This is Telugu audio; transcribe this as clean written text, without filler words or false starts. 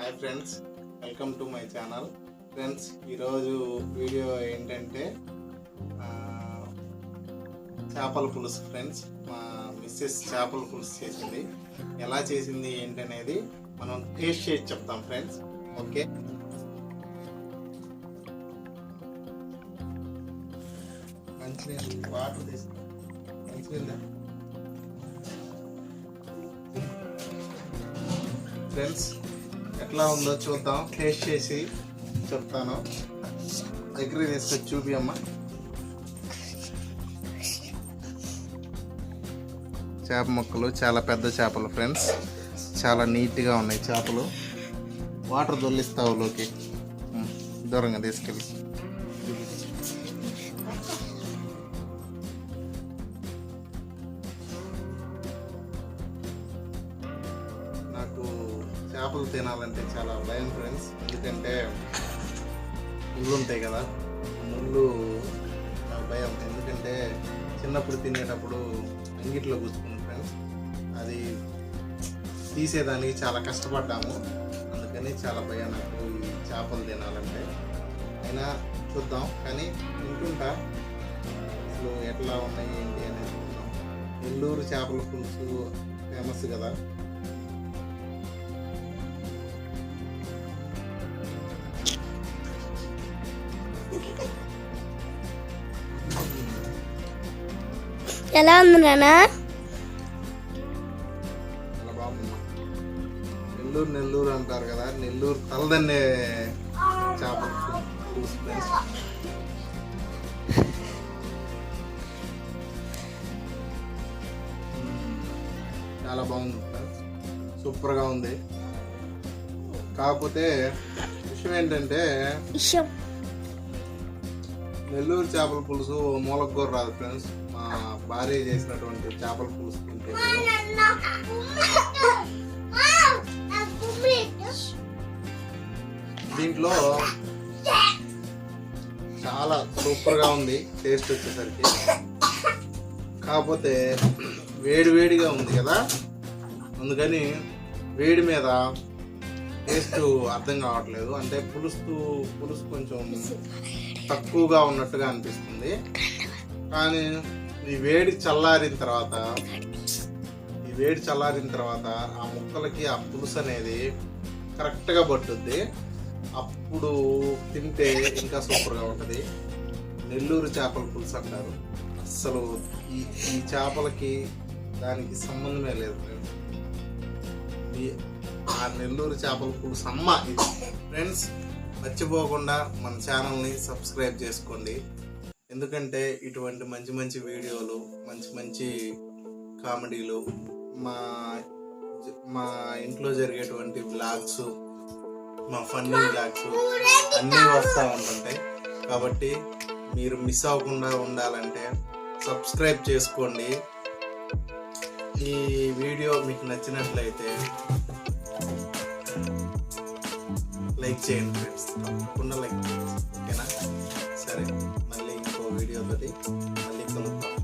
Hi friends, welcome to my channel. Friends, ఈరోజు వీడియో ఏంటంటే చేపల పులుసు. ఫ్రెండ్స్, మా మిస్సెస్ చేపల పులుసు చేసింది. ఎలా చేసింది ఏంటనేది మనం టేస్ట్ చేసి చెప్తాం ఫ్రెండ్స్. ఓకే, మంచినీళ్ళు వాటర్ తీస్తాం. మంచినీళ్ళ ఫ్రెండ్స్, ఎట్లా ఉందో చూద్దాం. టేస్ట్ చేసి చెప్తాను. దగ్గర తీసుకొచ్చి చూపి అమ్మ. చేప ముక్కలు చాలా పెద్ద చేపలు ఫ్రెండ్స్, చాలా నీట్గా ఉన్నాయి చేపలు. వాటర్ దొల్లిస్తావు లోకి, దూరంగా తీసుకెళ్ళి. నాకు చేపలు తినాలంటే చాలా భయం ఫ్రెండ్స్, ఎందుకంటే ముళ్ళు ఉంటాయి కదా. ముళ్ళు నాకు భయం, ఎందుకంటే చిన్నప్పుడు తినేటప్పుడు అంగిట్లో గుచ్చుకుంది ఫ్రెండ్స్. అది తీసేదానికి చాలా కష్టపడ్డాము, అందుకని చాలా భయం నాకు ఈ చేపలు తినాలంటే. అయినా చూద్దాం, కానీ తింటుంటా. అసలు ఎట్లా ఉన్నాయి ఏంటి అనేది చూద్దాం. నెల్లూరు చేపల పులుసు ఫేమస్ కదా. ఎలా ఉంది నానా? చాలా బాగుంది. నెల్లూరు నెల్లూరు అంటారు కదా, నెల్లూరు తలదన్నే చేపల పులుసు ఫ్రెండ్స్. చాలా బాగుంది ఫ్రెండ్స్, సూపర్గా ఉంది. కాకపోతే విషయం ఏంటంటే నెల్లూరు చేపల పులుసు మూలకు కూడా రాదు ఫ్రెండ్స్. మా భార్య చేసినటువంటి చేపల పులుసు తింటే దీంట్లో చాలా సూపర్గా ఉంది టేస్ట్ వచ్చేసరికి. కాకపోతే వేడి వేడిగా ఉంది కదా, అందుకని వేడి మీద టేస్ట్ అర్థం కావట్లేదు. అంటే పులుసు కొంచెం తక్కువగా ఉన్నట్టుగా అనిపిస్తుంది. కానీ ఈ వేడి చల్లారిన తర్వాత ఆ ముక్కలకి ఆ పులుసు అనేది కరెక్ట్గా పట్టుద్ది. అప్పుడు తింటే ఇంకా సూపర్గా ఉంటుంది. నెల్లూరు చేపల పులుసు అంటారు. అస్సలు ఈ చేపలకి దానికి సంబంధమే లేదు ఆ నెల్లూరు చేపల పులుసు అమ్మ ఇది ఫ్రెండ్స్. మర్చిపోకుండా మన ఛానల్ని సబ్స్క్రైబ్ చేసుకోండి, ఎందుకంటే ఇటువంటి మంచి మంచి వీడియోలు, మంచి మంచి కామెడీలు, మా ఇంట్లో జరిగేటువంటి బ్లాగ్స్, మా ఫన్నీ బ్లాగ్స్ అన్నీ వస్తూ ఉంటుంటాయి. కాబట్టి మీరు మిస్ అవ్వకుండా ఉండాలంటే సబ్స్క్రైబ్ చేసుకోండి. ఈ వీడియో మీకు నచ్చినట్లయితే లైక్ చేయండి ఫ్రెండ్స్, తప్పకుండా లైక్ చేయండి. ఓకేనా? సరే, మళ్ళీ ఇంకో వీడియోతోటి మళ్ళీ కలుద్దాం.